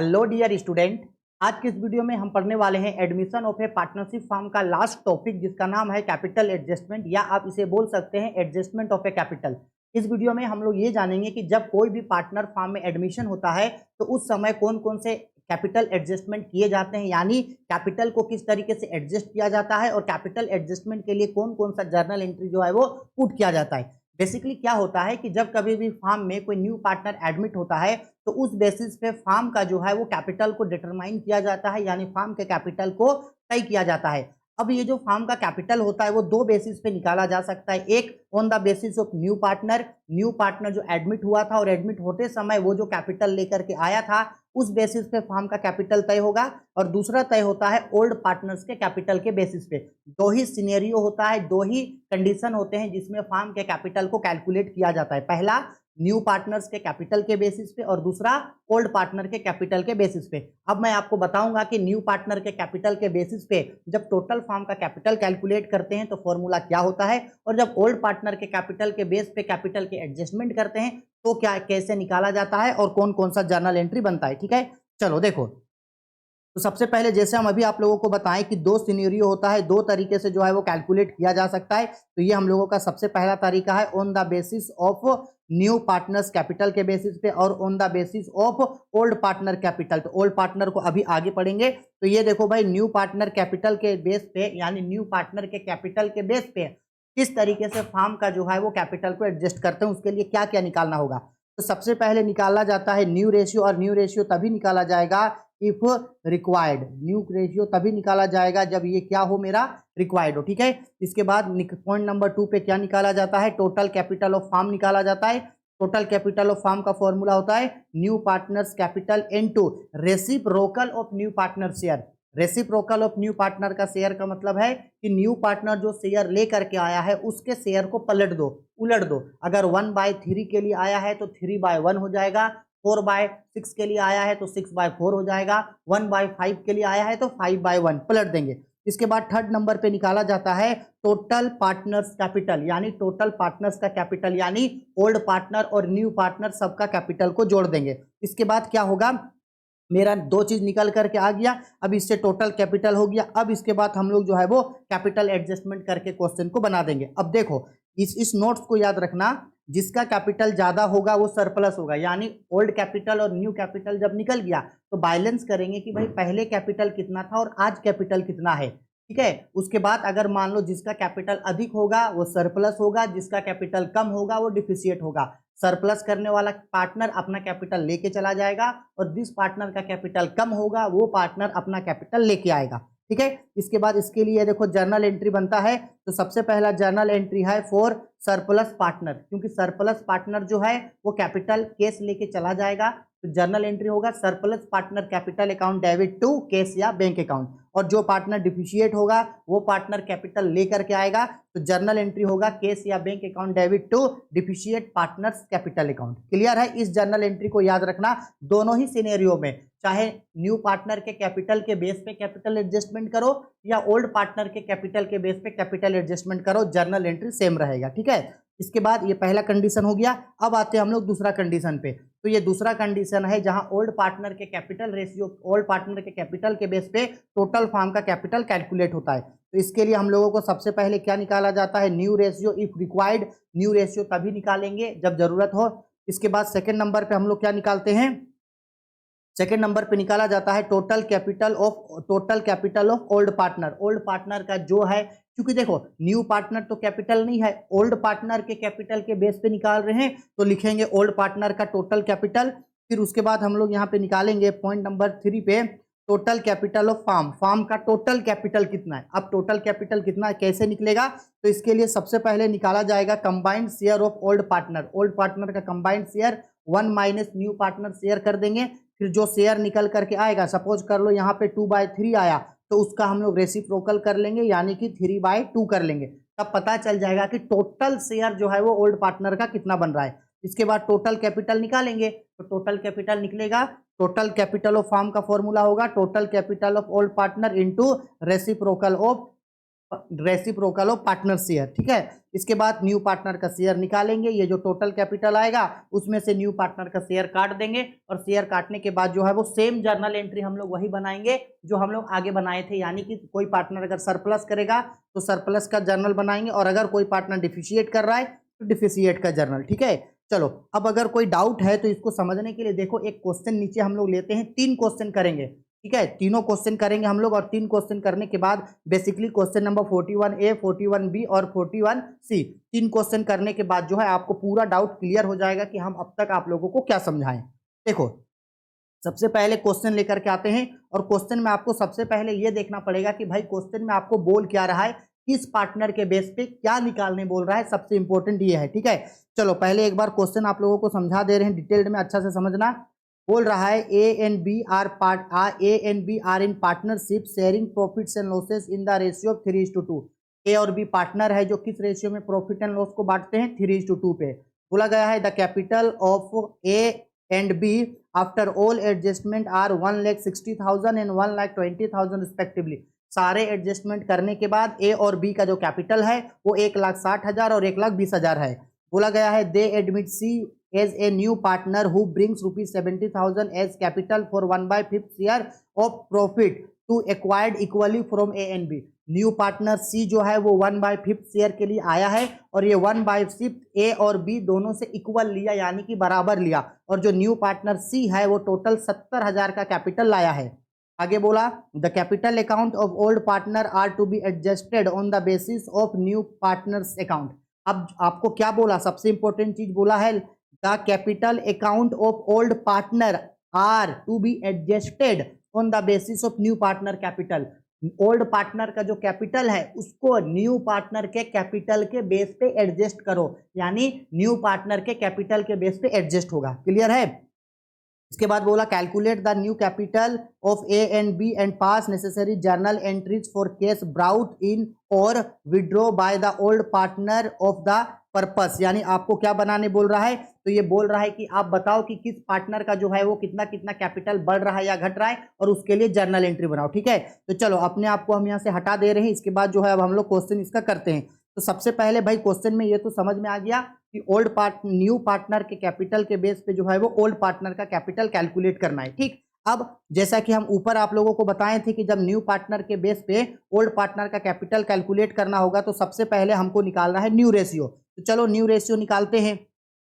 Hello dear student. आज के इस वीडियो में हम पढ़ने वाले हैं admission of A partnership firm का लास्ट टॉपिक, जिसका नाम है कैपिटल एडजस्टमेंट, या आप इसे बोल सकते हैं एडजस्टमेंट ऑफ ए कैपिटल। इस वीडियो में हम लोग ये जानेंगे कि जब कोई भी पार्टनर फर्म में एडमिशन होता है तो उस समय कौन कौन से कैपिटल एडजस्टमेंट किए जाते हैं, यानी कैपिटल को किस तरीके से एडजस्ट किया जाता है और कैपिटल एडजस्टमेंट के लिए कौन कौन सा जर्नल एंट्री जो है वो पुट किया जाता है। बेसिकली क्या होता है कि जब कभी भी फर्म में कोई न्यू पार्टनर एडमिट होता है तो उस बेसिस पे फर्म का जो है वो कैपिटल को डिटरमाइन किया जाता है, यानी फर्म के कैपिटल को तय किया जाता है। अब ये जो फर्म का कैपिटल होता है वो दो बेसिस पे निकाला जा सकता है। एक on the basis of new partner जो एडमिट हुआ था और एडमिट होते समय वो जो कैपिटल लेकर के आया था उस बेसिस पे फर्म का कैपिटल तय होगा, और दूसरा तय होता है ओल्ड पार्टनर्स के कैपिटल के बेसिस पे। दो ही सिनेरियो होता है, दो ही कंडीशन होते हैं जिसमें फर्म के कैपिटल को कैलकुलेट किया जाता है। पहला न्यू पार्टनर्स के कैपिटल के बेसिस पे और दूसरा ओल्ड पार्टनर के कैपिटल के बेसिस पे। अब मैं आपको बताऊंगा कि न्यू पार्टनर के कैपिटल के बेसिस पे जब टोटल फर्म का कैपिटल कैलकुलेट करते हैं तो फॉर्मूला क्या होता है, और जब ओल्ड पार्टनर के कैपिटल के बेस पे कैपिटल के एडजस्टमेंट करते हैं तो क्या कैसे निकाला जाता है और कौन कौन सा जर्नल एंट्री बनता है। ठीक है, चलो देखो। तो सबसे पहले जैसे हम अभी आप लोगों को बताएं कि दो सिनेरियो होता है, दो तरीके से जो है वो कैलकुलेट किया जा सकता है। तो ये हम लोगों का सबसे पहला तरीका है on the basis of new partners capital के बेसिस पे और on the basis of old partner capital. तो ओल्ड पार्टनर को अभी आगे पढ़ेंगे। तो ये देखो भाई, न्यू पार्टनर कैपिटल के बेस पे, यानी न्यू पार्टनर के कैपिटल के बेस पे किस तरीके से फर्म का जो है वो कैपिटल को एडजस्ट करते हैं, उसके लिए क्या क्या निकालना होगा। तो सबसे पहले निकाला जाता है न्यू रेशियो, और न्यू रेशियो तभी निकाला जाएगा इफ रिक्वायर्ड। न्यू रेशियो तभी निकाला जाएगा जब ये क्या हो, मेरा रिक्वायर्ड हो। ठीक है, इसके बाद पॉइंट नंबर 2 पे क्या निकाला जाता है, टोटल कैपिटल ऑफ फर्म निकाला जाता है। टोटल कैपिटल ऑफ फर्म का फॉर्मूला होता है new partners capital into reciprocal of new partner share. Reciprocal of new partner का शेयर का मतलब है कि न्यू पार्टनर जो शेयर लेकर के आया है उसके शेयर को पलट दो, उलट दो। अगर 1/3 के लिए आया है तो 3/1 हो जाएगा, 4/6 के लिए आया है तो 6/4 हो जाएगा, 1/5 के लिए आया है तो 5/1 पलट देंगे। इसके बाद थर्ड नंबर पे निकाला जाता है टोटल पार्टनर्स कैपिटल, यानी टोटल पार्टनर्स का कैपिटल, यानी ओल्ड पार्टनर और न्यू पार्टनर सबका कैपिटल को जोड़ देंगे। इसके बाद क्या होगा, मेरा दो चीज निकल करके आ गया, अब इससे टोटल कैपिटल हो गया। अब इसके बाद हम लोग जो है वो कैपिटल एडजस्टमेंट करके क्वेश्चन को बना देंगे। अब देखो, इस नोट्स को याद रखना, जिसका कैपिटल ज्यादा होगा वो सरप्लस होगा, यानी ओल्ड कैपिटल और न्यू कैपिटल जब निकल गया तो बैलेंस करेंगे कि भाई पहले कैपिटल कितना था और आज कैपिटल कितना है। ठीक है, उसके बाद अगर मान लो जिसका कैपिटल अधिक होगा वो सरप्लस होगा, जिसका कैपिटल कम होगा वो डिफिशिएट होगा। सरप्लस करने वाला पार्टनर अपना कैपिटल लेके चला जाएगा और जिस पार्टनर का कैपिटल कम होगा वो पार्टनर अपना कैपिटल लेके आएगा। ठीक है, इसके बाद इसके लिए देखो जर्नल एंट्री बनता है। तो सबसे पहला जर्नल एंट्री है फॉर सरप्लस पार्टनर, क्योंकि सरप्लस पार्टनर जो है वो कैपिटल कैश लेके चला जाएगा। तो जर्नल एंट्री होगा surplus partner capital account debit to cash या बैंक अकाउंट, और जो पार्टनर डिफिशिएट होगा वो पार्टनर कैपिटल लेकर के आएगा। तो जर्नल एंट्री होगा कैश या bank account debit to deficient partners capital account. Clear है, इस जर्नल एंट्री को याद रखना दोनों ही सिनेरियो में, चाहे न्यू पार्टनर के कैपिटल के बेस पे कैपिटल एडजस्टमेंट करो या ओल्ड पार्टनर के कैपिटल के बेस पे कैपिटल एडजस्टमेंट करो, जर्नल एंट्री सेम रहेगा। ठीक है, इसके बाद ये पहला कंडीशन हो गया। अब आते हैं हम लोग दूसरा कंडीशन पे। तो ये दूसरा कंडीशन है जहां ओल्ड पार्टनर के कैपिटल रेशियो, ओल्ड पार्टनर के कैपिटल के बेस पे टोटल फर्म का कैपिटल कैलकुलेट होता है। तो इसके लिए हम लोगों को सबसे पहले क्या निकाला जाता है, new ratio if required. New ratio तभी निकालेंगे जब जरूरत हो। इसके बाद सेकंड नंबर पे हम लोग क्या निकालते हैं, सेकेंड नंबर पे निकाला जाता है total capital of old partner. Old partner का जो है, क्योंकि देखो न्यू पार्टनर तो कैपिटल नहीं है, ओल्ड पार्टनर के कैपिटल के बेस पे निकाल रहे हैं तो लिखेंगे ओल्ड पार्टनर का टोटल कैपिटल। फिर उसके बाद हम लोग यहाँ पे निकालेंगे पॉइंट नंबर 3 पे total capital of firm. Firm का टोटल कैपिटल कितना है। अब टोटल कैपिटल कितना है कैसे निकलेगा, तो इसके लिए सबसे पहले निकाला जाएगा combined share of old partner. Old partner का combined share 1 minus new partner share कर देंगे। फिर जो शेयर निकल करके आएगा, सपोज कर लो यहाँ पे 2/3 आया तो उसका हम लोग रेसिप्रोकल कर लेंगे, यानी कि 3/2 कर लेंगे। तब पता चल जाएगा कि टोटल शेयर जो है वो ओल्ड पार्टनर का कितना बन रहा है। इसके बाद टोटल कैपिटल निकालेंगे, तो टोटल कैपिटल निकलेगा, टोटल कैपिटल ऑफ फर्म का फॉर्मूला होगा total capital of old partner into reciprocal of reciprocal of partner share, ठीक है। इसके बाद न्यू पार्टनर का शेयर निकालेंगे, ये जो टोटल कैपिटल आएगा उसमें से न्यू पार्टनर का शेयर काट देंगे, और शेयर काटने के बाद जो है वो सेम जर्नल एंट्री हम लोग वही बनाएंगे जो हम लोग आगे बनाए थे, यानी कि कोई पार्टनर अगर सरप्लस करेगा तो सरप्लस का जर्नल बनाएंगे, और अगर कोई पार्टनर डिफिशिएट कर रहा है तो डिफिशिएट का जर्नल, ठीक है। चलो अब अगर कोई डाउट है तो इसको समझने के लिए देखो, एक क्वेश्चन नीचे हम लोग लेते हैं, 3 क्वेश्चन करेंगे, ठीक है। तीनों क्वेश्चन करेंगे हम लोग, और 3 क्वेश्चन करने के बाद basically question number 41A, 41B और 41C, 3 क्वेश्चन करने के बाद जो है आपको पूरा डाउट क्लियर हो जाएगा कि हम अब तक आप लोगों को क्या समझाएं। देखो सबसे पहले क्वेश्चन लेकर के आते हैं, और क्वेश्चन में आपको सबसे पहले ये देखना पड़ेगा कि भाई क्वेश्चन में आपको बोल क्या रहा है, किस पार्टनर के बेस पे क्या निकालने बोल रहा है, सबसे इंपॉर्टेंट ये है, ठीक है। चलो पहले एक बार क्वेश्चन आप लोगों को समझा दे रहे हैं, डिटेल्ड में अच्छा से समझना। बोल रहा है A and B are in partnership sharing profits and losses in the ratio of 3:2। A और बी पार्टनर है जो किस रेशियो में प्रॉफिट एंड लॉस को बांटते हैं, 3:2 पे। बोला गया है the capital of A and B after all adjustment are 1,60,000 and 1,20,000 respectively. सारे एडजस्टमेंट करने के बाद ए और बी का जो कैपिटल है वो 1,60,000 और 1,20,000 है। बोला गया है they admit C as a new partner who brings ₹70,000 as capital for 1/5 share of profit to acquired equally from A and B. New partner C जो है वो 1/5 शेयर के लिए आया है, और ये 1/5 ए और बी दोनों से इक्वल लिया, यानी कि बराबर लिया, और जो न्यू पार्टनर सी है वो टोटल 70,000 का कैपिटल लाया है। आगे बोला the capital account of old partner are to be adjusted on the basis of new partners account. अब आपको क्या बोला, सबसे इंपॉर्टेंट चीज बोला है the capital account of old partner are to be adjusted on the basis of new partner capital. Old partner का जो कैपिटल है उसको न्यू पार्टनर के कैपिटल के बेस पे एडजस्ट करो, यानी न्यू पार्टनर के कैपिटल के बेस पे एडजस्ट होगा। क्लियर है। इसके बाद बोला calculate the new capital of A and B and pass necessary journal entries for cash brought in और withdraw by the old partner of the purpose. यानी आपको क्या बनाने बोल रहा है, तो ये बोल रहा है कि आप बताओ कि किस पार्टनर का जो है वो कितना कितना कैपिटल बढ़ रहा है या घट रहा है, और उसके लिए जर्नल एंट्री बनाओ, ठीक है। तो चलो अपने आप को हम यहाँ से हटा दे रहे हैं। इसके बाद जो है अब हम लोग क्वेश्चन इसका करते हैं। तो सबसे पहले भाई क्वेश्चन में ये तो समझ में आ गया कि न्यू पार्टनर के कैपिटल के बेस पे जो है वो ओल्ड पार्टनर का कैपिटल कैलकुलेट करना है, ठीक। अब जैसा कि हम ऊपर आप लोगों को बताए थे कि जब न्यू पार्टनर के बेस पे ओल्ड पार्टनर का कैपिटल कैलकुलेट करना होगा तो सबसे पहले हमको निकालना है न्यू रेशियो। तो चलो न्यू रेशियो निकालते हैं।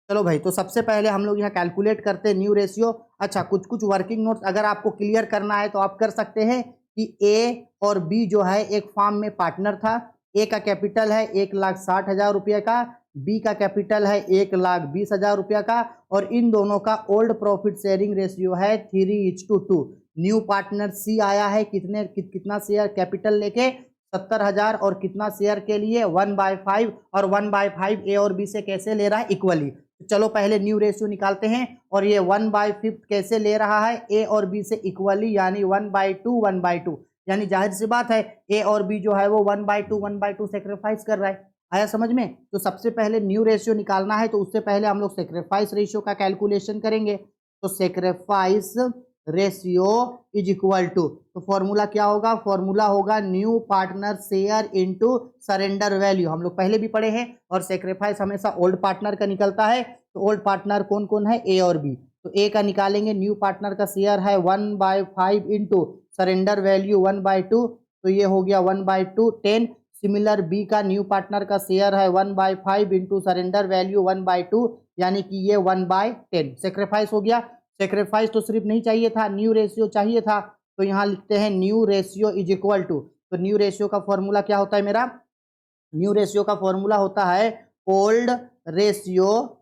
चलो भाई, तो सबसे पहले हम लोग यहाँ कैलकुलेट करते हैं न्यू रेशियो। अच्छा, कुछ कुछ वर्किंग नोट्स अगर आपको क्लियर करना है तो आप कर सकते हैं कि ए और बी जो है एक फार्म में पार्टनर था। ए का कैपिटल है 1,60,000 रुपये का, बी का कैपिटल है 1,20,000 रुपये का, और इन दोनों का ओल्ड प्रॉफिट शेयरिंग रेशियो है 3:2। न्यू पार्टनर सी आया है कितना शेयर कैपिटल लेके, 70,000, और कितना शेयर के लिए 1/5, और 1/5 ए और बी से कैसे ले रहा है, इक्वली। तो चलो पहले न्यू रेशियो निकालते हैं, और ये 1/5 कैसे ले रहा है, ए और बी से इक्वली, यानी 1/2 1/2, यानी जाहिर सी बात है ए और बी जो है वो 1/2 सेक्रीफाइस कर रहा है। आया समझ में। तो सबसे पहले न्यू रेशियो निकालना है, तो उससे पहले हम लोग सेक्रीफाइस रेशियो का कैलकुलेशन करेंगे। तो sacrifice ratio is equal to, तो फॉर्मूला क्या होगा, फॉर्मूला होगा new partner share into surrender value. हम लोग पहले भी पढ़े हैं, और सेक्रीफाइस हमेशा ओल्ड पार्टनर का निकलता है। तो ओल्ड पार्टनर कौन कौन है, ए और बी। तो ए का निकालेंगे, न्यू पार्टनर का शेयर है 1/5 इंटू सरेंडर वैल्यू 1/2, तो ये हो गया 1/2 10। सिमिलर बी का न्यू पार्टनर का शेयर है 1/5 इंटू सरेंडर वैल्यू 1/2, यानी कि ये 1/10 सेक्रीफाइस हो गया। सेक्रीफाइस तो सिर्फ नहीं चाहिए था, न्यू रेशियो चाहिए था, तो यहाँ लिखते हैं new ratio is equal to. तो न्यू रेशियो का फॉर्मूला क्या होता है मेरा, न्यू रेशियो का फॉर्मूला होता है old ratio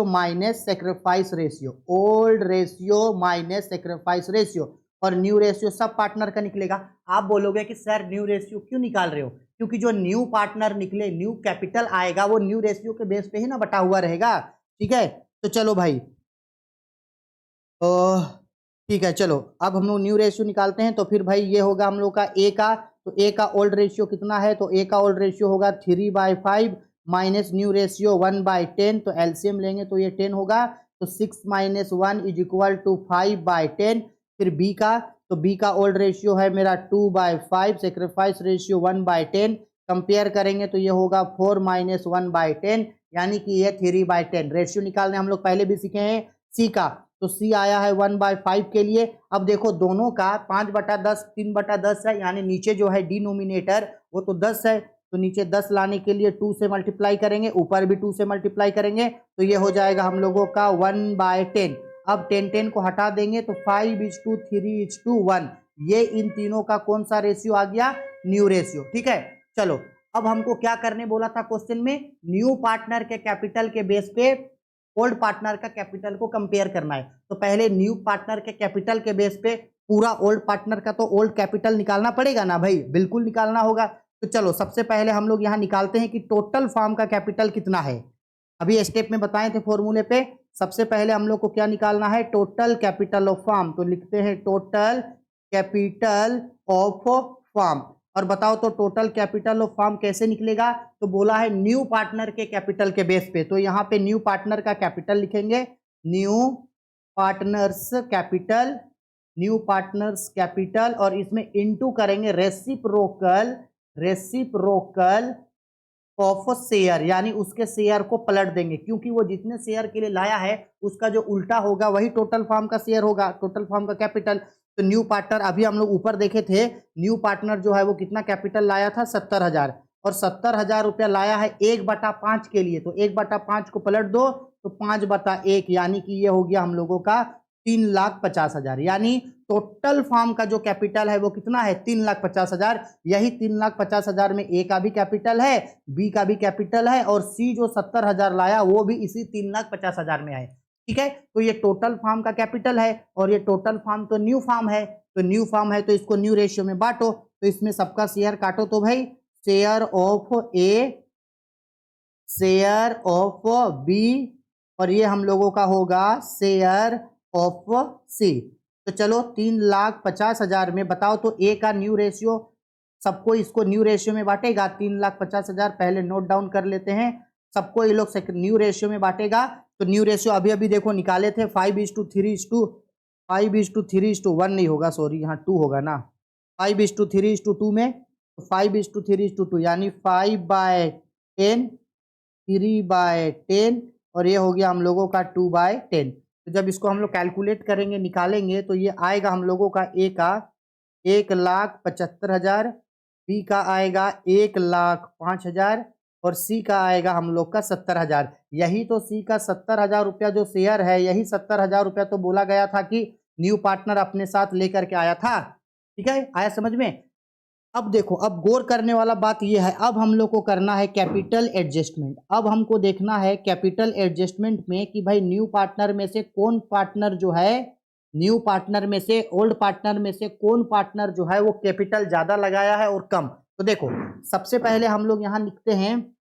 minus sacrifice ratio, old ratio minus sacrifice ratio, और न्यू रेशियो सब पार्टनर का निकलेगा। आप बोलोगे कि सर न्यू रेशियो क्यों निकाल रहे हो, क्योंकि जो न्यू पार्टनर निकले, न्यू कैपिटल आएगा, वो न्यू रेशियो के बेस पे ही ना बटा हुआ रहेगा, ठीक है। तो चलो भाई, ठीक है, चलो अब हम लोग न्यू रेशियो निकालते हैं। तो फिर भाई ये होगा हम लोग का ए का, तो ए का ओल्ड रेशियो कितना है, तो ए का ओल्ड रेशियो होगा 3/5 माइनस न्यू रेशियो 1/10, तो एलसीएम लेंगे तो ये 10 होगा। तो 6 - 1 इज इक्वल टू 5/10। फिर बी का, तो बी का ओल्ड रेशियो है मेरा 2/5, सेक्रीफाइस रेशियो 1/10, कंपेयर करेंगे तो ये होगा 4 - 1/10, यानी कि ये 3/10। रेशियो निकालने हम लोग पहले भी सीखे हैं सी का, तो सी आया है 1/5 के लिए। अब देखो दोनों का 5/10 3/10 है, यानी नीचे जो है डिनोमिनेटर वो तो 10 है, तो नीचे 10 लाने के लिए 2 से मल्टीप्लाई करेंगे, ऊपर भी 2 से मल्टीप्लाई करेंगे, तो ये हो जाएगा हम लोगों का 1/10। अब 10 को हटा देंगे तो 5:3:1, ये इन तीनों का कौन सा रेशियो आ गया, न्यू रेशियो। ठीक है, चलो अब हमको क्या करने बोला था क्वेश्चन में, न्यू पार्टनर के कैपिटल के बेस पे ओल्ड पार्टनर का कैपिटल को कंपेयर करना है। तो पहले न्यू पार्टनर के कैपिटल के बेस पे पूरा ओल्ड पार्टनर का तो ओल्ड कैपिटल निकालना पड़ेगा ना भाई, बिल्कुल निकालना होगा। तो चलो सबसे पहले हम लोग यहाँ निकालते हैं कि टोटल फॉर्म का कैपिटल कितना है। अभी स्टेप में बताए थे फॉर्मूले पे, सबसे पहले हम लोग को क्या निकालना है, टोटल कैपिटल ऑफ फॉर्म। तो लिखते हैं टोटल कैपिटल ऑफ फॉर्म। और बताओ तो टोटल कैपिटल ऑफ फॉर्म कैसे निकलेगा, तो बोला है न्यू पार्टनर के कैपिटल के बेस पे। तो यहाँ पे न्यू पार्टनर का कैपिटल लिखेंगे, new partners capital, new partners capital, और इसमें इनटू करेंगे रेसिप्रोकल, रेसिप्रोकल ऑफ शेयर, यानी उसके शेयर को पलट देंगे, क्योंकि वो जितने शेयर के लिए लाया है उसका जो उल्टा होगा वही टोटल फॉर्म का शेयर होगा, टोटल फॉर्म का कैपिटल। तो न्यू पार्टनर अभी हम लोग ऊपर देखे थे, न्यू पार्टनर जो है वो कितना कैपिटल लाया था, 70,000, और 70,000 रुपया लाया है 1/5 के लिए। तो 1/5 को पलट दो तो 5/1, यानी कि ये हो गया हम लोगों का 3,50,000, यानी टोटल फॉर्म का जो कैपिटल है वो कितना है, 3,50,000। यही 3,50,000 में ए का भी कैपिटल है, बी का भी कैपिटल है, और सी जो 70,000 लाया वो भी इसी 3,50,000 में है। ठीक है, तो ये टोटल फॉर्म का कैपिटल है, और ये टोटल फॉर्म तो न्यू फॉर्म है, तो न्यू फॉर्म है तो इसको न्यू रेशियो में बांटो, तो इसमें सबका शेयर काटो, तो भाई share of A, share of B, और ये हम लोगों का होगा शेयर ऑफ सी। तो चलो 3,50,000 में बताओ तो ए का न्यू रेशियो, सबको इसको न्यू रेशियो में बांटेगा, 3,50,000 पहले नोट डाउन कर लेते हैं, सबको ये लोग न्यू रेशियो में बांटेगा। तो न्यू रेशियो अभी अभी देखो निकाले थे 5:3:1 नहीं होगा, सॉरी यहाँ 2 होगा ना, 5:3:2 में, 5:3:2 यानी 5/10, 3/10, और ये हो गया हम लोगों का 2/10। तो जब इसको हम लोग कैलकुलेट करेंगे निकालेंगे तो ये आएगा हम लोगों का ए का 1,75,000, बी का आएगा 1,05,000, और सी का आएगा हम लोग का 70,000। यही तो सी का 70,000 रुपया जो शेयर है, यही 70,000 रुपया तो बोला गया था कि न्यू पार्टनर अपने साथ लेकर के आया था। ठीक है, आया समझ में। अब देखो, अब गौर करने वाला बात यह है, अब हम लोग को करना है कैपिटल एडजस्टमेंट। अब हमको देखना है कैपिटल एडजस्टमेंट में कि भाई न्यू पार्टनर में से कौन पार्टनर जो है, न्यू पार्टनर में से ओल्ड पार्टनर में से कौन पार्टनर जो है वो कैपिटल ज्यादा लगाया है और कम। तो देखो सबसे पहले हम लोग यहाँ लिखते हैं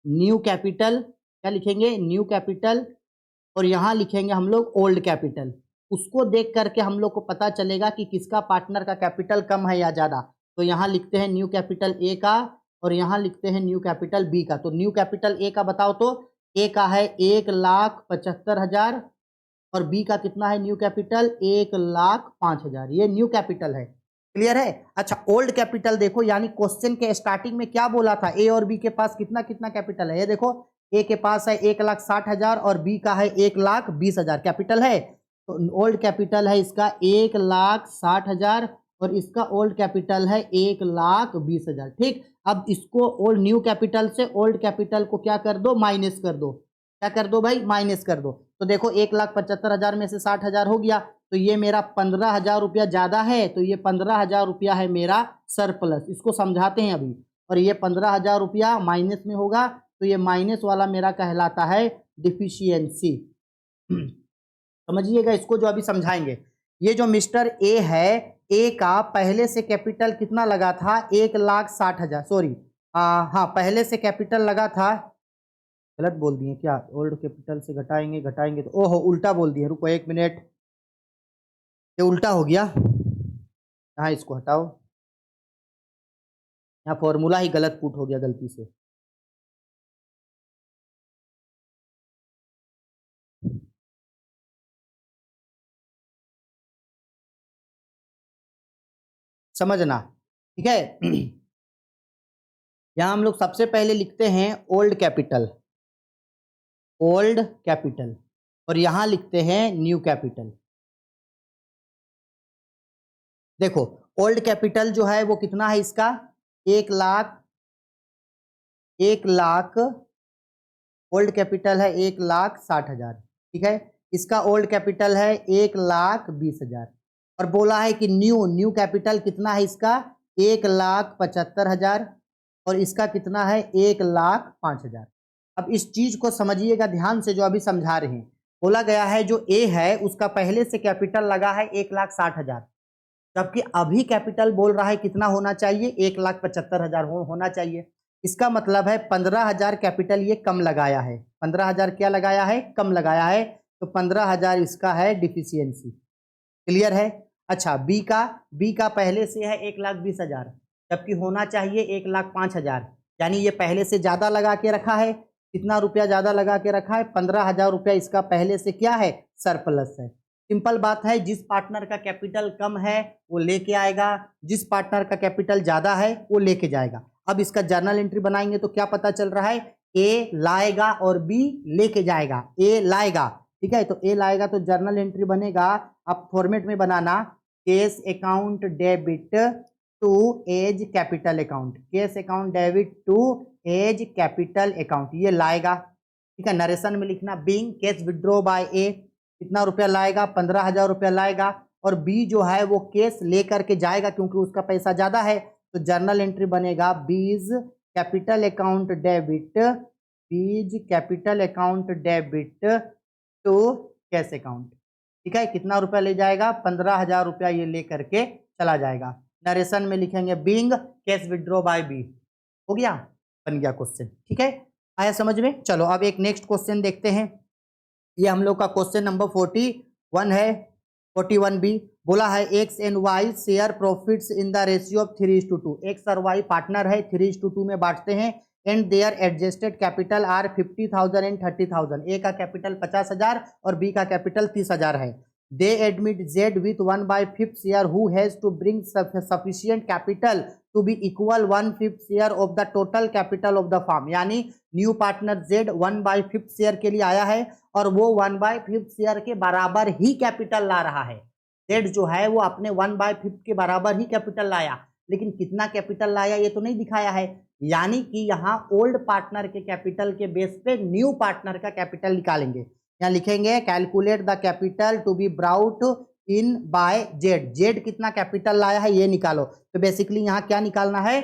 न्यू कैपिटल, क्या लिखेंगे, न्यू कैपिटल, और यहाँ लिखेंगे हम लोग ओल्ड कैपिटल। उसको देख करके हम लोग को पता चलेगा कि किसका पार्टनर का कैपिटल कम है या ज्यादा। तो यहाँ लिखते हैं न्यू कैपिटल ए का, और यहाँ लिखते हैं न्यू कैपिटल बी का। तो न्यू कैपिटल ए का बताओ तो ए का है 1,75,000, और बी का कितना है न्यू कैपिटल, 1,05,000, ये न्यू कैपिटल है। क्लियर है। अच्छा ओल्ड कैपिटल देखो, यानी क्वेश्चन के स्टार्टिंग में क्या बोला था, ए और बी के पास कितना कितना कैपिटल है, ये देखो ए के पास है 1,60,000 और बी का है 1,20,000 कैपिटल है। तो ओल्ड कैपिटल है इसका 1,60,000, और इसका ओल्ड कैपिटल है 1,20,000। ठीक, अब इसको ओल्ड न्यू कैपिटल से ओल्ड कैपिटल को क्या कर दो, माइनस कर दो, क्या कर दो भाई, माइनस कर दो। तो देखो 1,75,000 में से 60,000 हो गया, तो ये मेरा 15,000 रुपया ज्यादा है, तो ये 15,000 रुपया है मेरा सरप्लस। इसको समझाते हैं अभी, और ये 15,000 रुपया माइनस में होगा, तो ये माइनस वाला मेरा कहलाता है डिफिशियंसी। समझिएगा इसको जो अभी समझाएंगे। ये जो मिस्टर ए है, ए का पहले से कैपिटल कितना लगा था, 1,60,000, सॉरी हाँ पहले से कैपिटल लगा था, गलत बोल दिए क्या, ओल्ड कैपिटल से घटाएंगे, घटाएंगे तो ओहो उल्टा बोल दिए, रुको 1 मिनट, ये उल्टा हो गया, हाँ इसको हटाओ, यहाँ फॉर्मूला ही गलत पुट हो गया गलती से। समझना, ठीक है। यहां हम लोग सबसे पहले लिखते हैं ओल्ड कैपिटल, ओल्ड कैपिटल, और यहां लिखते हैं न्यू कैपिटल। देखो ओल्ड कैपिटल जो है वो कितना है इसका 1,00,000, 1,00,000 ओल्ड कैपिटल है 1,60,000, ठीक है। इसका ओल्ड कैपिटल है 1,20,000 और बोला है कि न्यू कैपिटल कितना है इसका 1,75,000 और इसका कितना है 1,05,000। अब इस चीज को समझिएगा ध्यान से जो अभी समझा रहे हैं। बोला गया है जो ए है उसका पहले से कैपिटल लगा है 1,60,000, जबकि अभी कैपिटल बोल रहा है कितना होना चाहिए 1,75,000 होना चाहिए। इसका मतलब है 15,000 कैपिटल ये कम लगाया है, 15,000 क्या लगाया है कम लगाया है, तो 15,000 इसका है डिफिशियंसी। क्लियर है। अच्छा बी का पहले से है 1,20,000 जबकि होना चाहिए 1,05,000, यानी ये पहले से ज्यादा लगा के रखा है। कितना रुपया ज्यादा लगा के रखा है 15,000 रुपया इसका पहले से क्या है सरप्लस है। सिंपल बात है, जिस पार्टनर का कैपिटल कम है वो लेके आएगा, जिस पार्टनर का कैपिटल ज्यादा है वो लेके जाएगा। अब इसका जर्नल एंट्री बनाएंगे तो क्या पता चल रहा है ए लाएगा और बी लेके जाएगा। ए लाएगा, ठीक है, तो ए लाएगा तो जर्नल एंट्री बनेगा। आप फॉर्मेट में बनाना cash account debit to A's capital account, cash account debit to A's capital account, ये लाएगा, ठीक है। नरेशन में लिखना being cash withdraw by A, कितना रुपया लाएगा 15,000 रुपया लाएगा, और बी जो है वो केस लेकर के जाएगा क्योंकि उसका पैसा ज्यादा है, तो जर्नल एंट्री बनेगा B's capital account debit, B's capital account debit to cash account, ठीक है। कितना रुपया ले जाएगा 15,000 रुपया ये लेकर के चला जाएगा। नरेशन में लिखेंगे being cash withdraw by B, हो गया, बन गया क्वेश्चन, ठीक है। आया समझ में। चलो अब एक नेक्स्ट क्वेश्चन देखते हैं। ये हम लोग का क्वेश्चन नंबर 41 है। 41 बी बोला है X and Y share profits in the ratio of 3:2। X और वाई पार्टनर है 3:2 में बांटते हैं and their adjusted capital are 50,000 and 30,000। A का कैपिटल 50,000 और बी का कैपिटल 30,000 है। They admit Z with 1/5 share who has to bring sufficient capital to be equal 1/5 share of the total capital of the firm, यानी new partner Z 1/5 share के लिए आया है और वो 1/5 शेयर के बराबर ही कैपिटल ला रहा है। जेड जो है वो अपने 1/5 के बराबर ही कैपिटल लाया, लेकिन कितना कैपिटल लाया ये तो नहीं दिखाया है, यानी कि यहाँ ओल्ड पार्टनर के कैपिटल के बेस पे न्यू पार्टनर का कैपिटल निकालेंगे। यहाँ लिखेंगे calculate the capital to be brought in by Z, Z कितना कैपिटल लाया है ये निकालो। तो बेसिकली यहाँ क्या निकालना है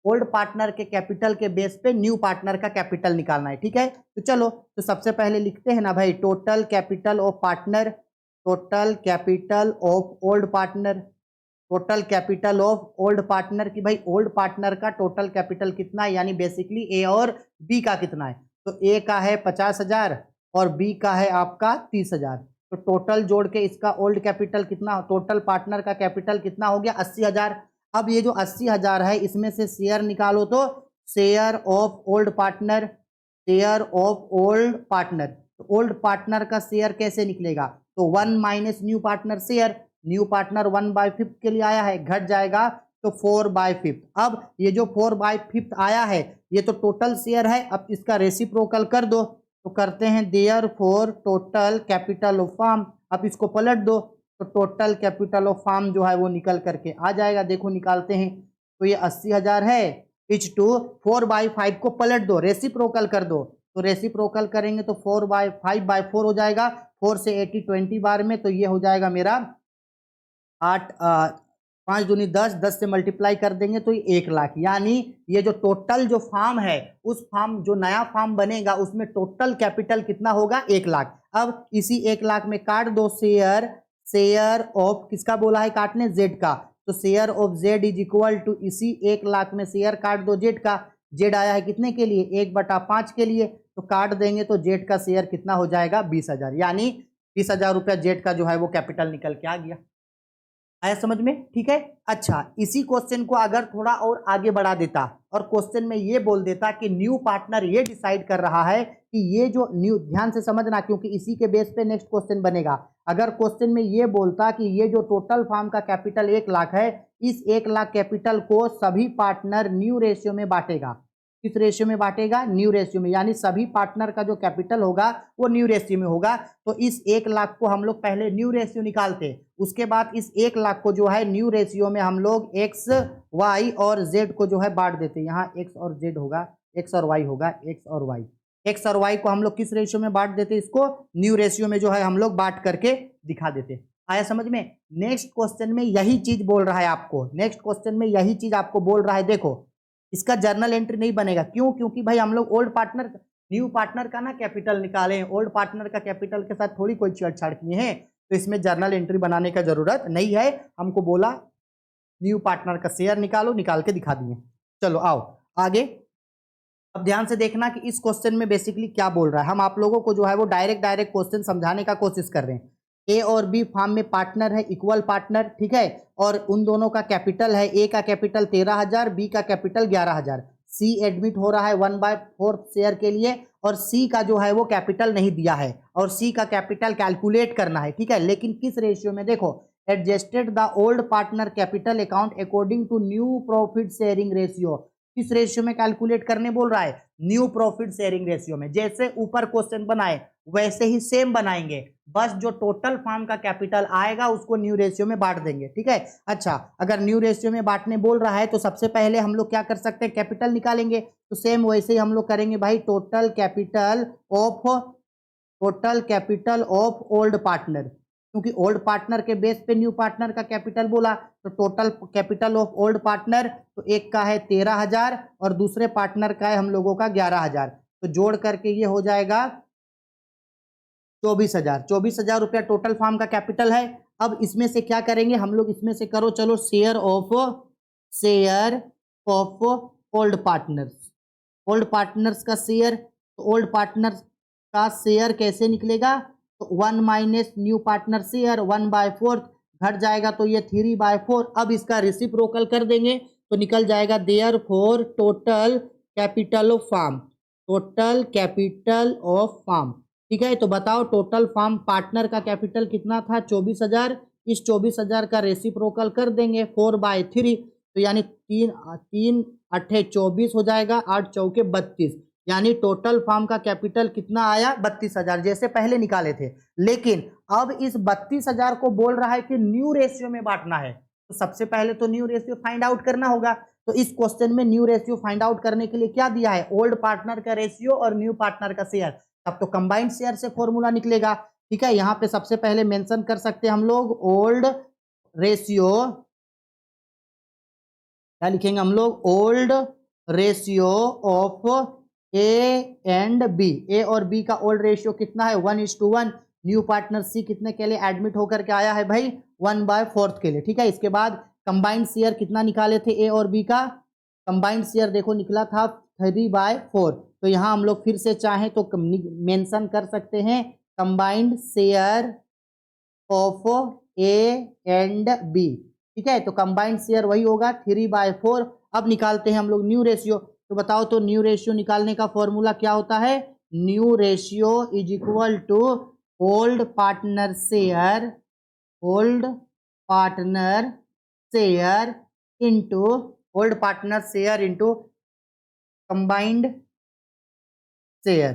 ओल्ड पार्टनर के कैपिटल के बेस पे न्यू पार्टनर का कैपिटल निकालना है, ठीक है। तो चलो तो सबसे पहले लिखते हैं ना भाई total capital of partner, total capital of old partner, total capital of old partner की भाई ओल्ड पार्टनर का टोटल कैपिटल कितना है, यानी बेसिकली ए और बी का कितना है, तो ए का है 50,000 और बी का है आपका 30,000, तो टोटल जोड़ के इसका ओल्ड कैपिटल कितना, टोटल पार्टनर का कैपिटल कितना हो गया 80,000। अब ये जो 80,000 है इसमें से शेयर निकालो तो share of old partner, share of old partner, तो ओल्ड पार्टनर का शेयर कैसे निकलेगा, तो 1 minus new partner share, new partner 1/5 के लिए आया है घट जाएगा तो 4/5। अब ये जो 4/5 आया है ये तो टोटल शेयर है, अब इसका रेसिप्रोकल कर दो, तो करते हैं therefore total capital of firm, अब इसको पलट दो तो टोटल कैपिटल ऑफ फर्म जो है वो निकल करके आ जाएगा। देखो निकालते हैं तो ये 80,000 है, इच टू 4/5 को पलट दो रेसिप्रोकल कर दो, तो रेसिप्रोकल करेंगे तो 4/5/4 हो जाएगा, 4 से 80 20 बार में, तो ये हो जाएगा मेरा 8 5 दूनी 10, 10 से मल्टीप्लाई कर देंगे तो ये 1,00,000, यानी ये जो टोटल जो फार्म है उस फार्म जो नया फार्म बनेगा उसमें टोटल कैपिटल कितना होगा 1,00,000। अब इसी 1,00,000 में काट दो शेयर, शेयर ऑफ किसका बोला है काटने जेड का, तो share of Z is equal to इसी 1,00,000 में शेयर काट दो जेड का, जेड आया है कितने के लिए 1/5 के लिए, तो काट देंगे तो जेड का शेयर कितना हो जाएगा 20,000, यानी 20,000 रुपया जेड का जो है वो कैपिटल निकल के आ गया। आया समझ में? ठीक है। अच्छा, इसी क्वेश्चन को अगर थोड़ा और आगे बढ़ा देता और क्वेश्चन में ये बोल देता कि न्यू पार्टनर ये डिसाइड कर रहा है कि ये जो न्यू, ध्यान से समझना क्योंकि इसी के बेस पे नेक्स्ट क्वेश्चन बनेगा। अगर क्वेश्चन में ये बोलता कि ये जो टोटल फार्म का कैपिटल 1 लाख है, इस 1 लाख कैपिटल को सभी पार्टनर न्यू रेशियो में बांटेगा। किस रेशियो में बांटेगा? न्यू रेशियो में, यानी सभी पार्टनर का जो कैपिटल होगा वो न्यू रेशियो में होगा। तो इस 1 लाख को हम लोग पहले न्यू रेशियो निकालते, उसके बाद इस 1 लाख को जो है न्यू रेशियो में हम लोग एक्स, वाई और जेड को जो है बांट देते। यहाँ एक्स और जेड होगा, एक्स और वाई होगा, एक्स और वाई। एक्स और वाई को हम लोग किस रेशियो में बांट देते? इसको न्यू रेशियो में जो है हम लोग बांट करके दिखा देते। आया समझ में? नेक्स्ट क्वेश्चन में यही चीज बोल रहा है आपको, नेक्स्ट क्वेश्चन में यही चीज आपको बोल रहा है। देखो, इसका जर्नल एंट्री नहीं बनेगा, क्यों? क्योंकि भाई हम लोग ओल्ड पार्टनर न्यू पार्टनर का ना कैपिटल निकाले, ओल्ड पार्टनर का कैपिटल के साथ थोड़ी कोई छेड़छाड़ किए हैं, तो इसमें जर्नल एंट्री बनाने का जरूरत नहीं है। हमको बोला न्यू पार्टनर का शेयर निकालो, निकाल के दिखा दिए। चलो आओ आगे। अब ध्यान से देखना कि इस क्वेश्चन में बेसिकली क्या बोल रहा है। हम आप लोगों को जो है वो डायरेक्ट क्वेश्चन समझाने का कोशिश कर रहे हैं। ए और बी फार्म में पार्टनर है, इक्वल पार्टनर, ठीक है, और उन दोनों का कैपिटल है, ए का कैपिटल 13,000, बी का कैपिटल 11,000। सी एडमिट हो रहा है 1/4 शेयर के लिए, और सी का जो है वो कैपिटल नहीं दिया है, और सी का कैपिटल कैलकुलेट करना है, ठीक है। लेकिन किस रेशियो में? देखो, adjusted the old partner capital account according to new profit sharing ratio. किस रेशियो में कैलकुलेट करने बोल रहा है? न्यू प्रॉफिट शेयरिंग रेशियो में। जैसे ऊपर क्वेश्चन बनाए वैसे ही सेम बनाएंगे, बस जो टोटल फार्म का कैपिटल आएगा उसको न्यू रेशियो में बांट देंगे, ठीक है। अच्छा, अगर न्यू रेशियो में बांटने बोल रहा है तो सबसे पहले हम लोग क्या कर सकते हैं? कैपिटल निकालेंगे। तो सेम वैसे ही हम लोग करेंगे भाई, total capital of old partner, क्योंकि ओल्ड पार्टनर के बेस पे न्यू पार्टनर का कैपिटल बोला, तो total capital of old partner, तो एक का है 13,000 और दूसरे पार्टनर का है हम लोगों का 11,000, तो जोड़ करके ये हो जाएगा 24,000। 24,000 रुपया टोटल फार्म का कैपिटल है। अब इसमें से क्या करेंगे हम लोग? इसमें से करो चलो शेयर ऑफ ओल्ड पार्टनर्स का शेयर। तो ओल्ड पार्टनर्स का शेयर कैसे निकलेगा? तो 1 माइनस न्यू पार्टनर शेयर 1/4 घट जाएगा, तो ये 3/4। अब इसका रेसिप्रोकल कर देंगे तो निकल जाएगा therefore total capital of firm, ठीक है। तो बताओ टोटल फार्म पार्टनर का कैपिटल कितना था? 24,000। इस 24,000 का रेसिप्रोकल कर देंगे 4/3, तो यानी 3 अट्ठे 24 हो जाएगा, 8 चौके 32, यानी टोटल फार्म का कैपिटल कितना आया? 32,000, जैसे पहले निकाले थे। लेकिन अब इस 32,000 को बोल रहा है कि न्यू रेशियो में बांटना है, तो सबसे पहले तो न्यू रेशियो फाइंड आउट करना होगा। तो इस क्वेश्चन में न्यू रेशियो फाइंड आउट करने के लिए क्या दिया है? ओल्ड पार्टनर का रेशियो और न्यू पार्टनर का शेयर। अब तो कंबाइंड शेयर से फॉर्मूला निकलेगा, ठीक है। यहाँ पे सबसे पहले मेंशन कर सकते हैं हम लोग ओल्ड रेशियो, क्या लिखेंगे हम लोग? Old ratio of A and B. A और बी का ओल्ड रेशियो कितना है? 1:1। न्यू पार्टनर सी कितने के लिए एडमिट होकर के आया है भाई? 1/4 के लिए, ठीक है। इसके बाद कंबाइंड शेयर कितना निकाले थे ए और बी का? कंबाइंड शेयर देखो निकला था 3/4। तो यहाँ हम लोग फिर से चाहें तो मेंशन कर सकते हैं combined share of A and B, ठीक है। तो कंबाइंड शेयर वही होगा 3/4। अब निकालते हैं हम लोग न्यू रेशियो। तो बताओ तो न्यू रेशियो निकालने का फॉर्मूला क्या होता है? New ratio is equal to old partner share into combined share,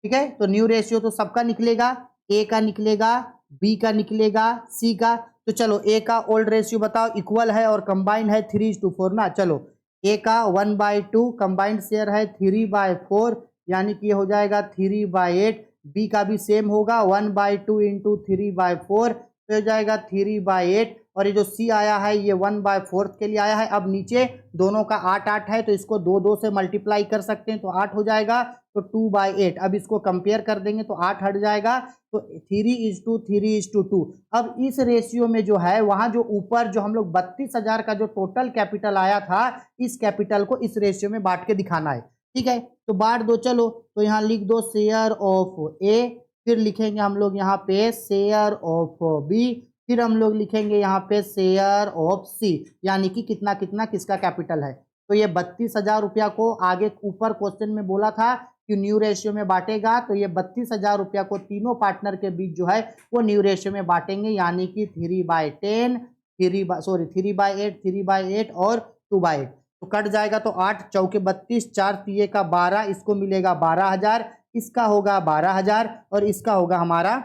ठीक है। तो न्यू रेशियो तो सबका निकलेगा, ए का निकलेगा, बी का निकलेगा, सी का। तो चलो ए का ओल्ड रेशियो बताओ, इक्वल है और कंबाइंड है 3:4 ना। चलो ए का 1/2, कंबाइंड शेयर है 3/4, यानी कि हो जाएगा 3/8। बी का भी सेम होगा 1/2 इंटू 3/4, तो हो जाएगा 3/8। और ये जो सी आया है ये 1/4 के लिए आया है। अब नीचे दोनों का 8 है, तो इसको 2 से मल्टीप्लाई कर सकते हैं, तो 8 हो जाएगा, तो 2/8। अब इसको कंपेयर कर देंगे तो 8 हट जाएगा, तो 3:2। अब इस रेशियो में जो है वहां जो ऊपर जो हम लोग 32,000 का जो टोटल कैपिटल आया था, इस कैपिटल को इस रेशियो में बांट के दिखाना है, ठीक है। तो बांट दो चलो। तो यहाँ लिख दो शेयर ऑफ ए, फिर लिखेंगे हम लोग यहाँ पे शेयर ऑफ बी, फिर हम लोग लिखेंगे यहाँ पे शेयर ऑफ सी, यानी कि कितना कितना किसका कैपिटल है। तो ये 32,000 रुपया को आगे ऊपर क्वेश्चन में बोला था कि न्यू रेशियो में बांटेगा, तो ये 32,000 रुपया को तीनों पार्टनर के बीच जो है वो न्यू रेशियो में बांटेंगे, यानी कि 3/10, 3/8, 3/8 और 2/8। तो कट जाएगा तो 8 चौके 32, 4 तिये का 12, इसको मिलेगा 12,000, इसका होगा 12,000 और इसका होगा हमारा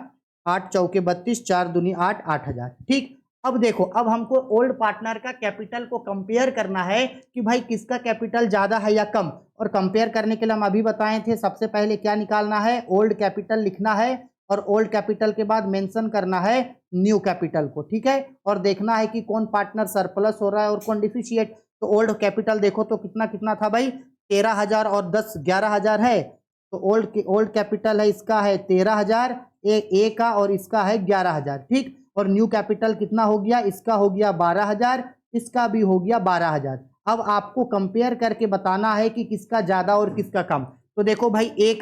8 चौके 32, 4 दूनी 8, 8,000। ठीक, अब देखो, अब हमको ओल्ड पार्टनर का कैपिटल को कंपेयर करना है कि भाई किसका कैपिटल ज्यादा है या कम। और कंपेयर करने के लिए हम अभी बताए थे, सबसे पहले क्या निकालना है, ओल्ड कैपिटल लिखना है और ओल्ड कैपिटल के बाद मेंशन करना है न्यू कैपिटल को। ठीक है, और देखना है कि कौन पार्टनर सरप्लस हो रहा है और कौन डिफिशिएट। तो ओल्ड कैपिटल देखो तो कितना कितना था भाई, 13,000 और 10 11,000 है। तो ओल्ड कैपिटल है, इसका है 13,000 ए का और इसका है 11,000। ठीक, और न्यू कैपिटल कितना हो गया, इसका हो गया 12,000, इसका भी हो गया 12,000। अब आपको कंपेयर करके बताना है कि किसका ज्यादा और किसका कम। तो देखो भाई, ए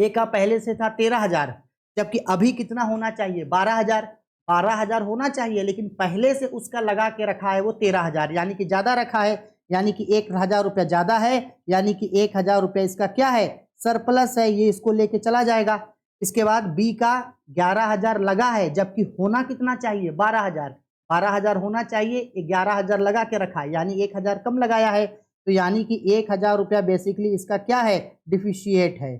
का पहले से था 13,000, जबकि अभी कितना होना चाहिए, 12,000। 12,000 होना चाहिए, लेकिन पहले से उसका लगा के रखा है वो 13,000, यानी कि ज्यादा रखा है, यानी कि 1,000 रुपया ज्यादा है, यानी कि 1,000 रुपया इसका क्या है, सरप्लस है, ये इसको लेके चला जाएगा। इसके बाद बी का 11,000 लगा है, जबकि होना कितना चाहिए, 12,000। 12,000 होना चाहिए, 11,000 लगा के रखा है, यानी 1,000 कम लगाया है। तो यानी कि 1,000 रुपया बेसिकली इसका क्या है, डिफिशिएट है।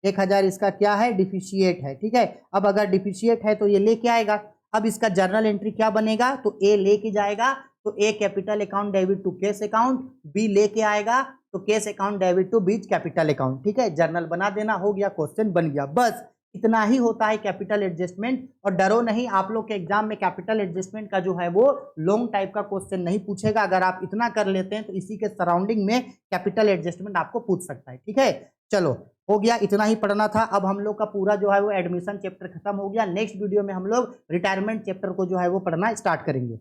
1,000 इसका क्या है, डिफिशिएट है। ठीक है, अब अगर डिफिशिएट है तो ये लेके आएगा। अब इसका जर्नल एंट्री क्या बनेगा, तो ए लेके जाएगा, तो A capital account debit to cash account, B लेके आएगा तो cash account debit to B's capital account. ठीक है, जर्नल बना देना, हो गया, क्वेश्चन बन गया। बस इतना ही होता है कैपिटल एडजस्टमेंट। और डरो नहीं, आप लोग के एग्जाम में कैपिटल एडजस्टमेंट का जो है वो लॉन्ग टाइप का क्वेश्चन नहीं पूछेगा। अगर आप इतना कर लेते हैं तो इसी के सराउंडिंग में कैपिटल एडजस्टमेंट आपको पूछ सकता है। ठीक है, चलो हो गया, इतना ही पढ़ना था। अब हम लोग का पूरा जो है वो एडमिशन चैप्टर खत्म हो गया। नेक्स्ट वीडियो में हम लोग रिटायरमेंट चैप्टर को जो है वो पढ़ना स्टार्ट करेंगे।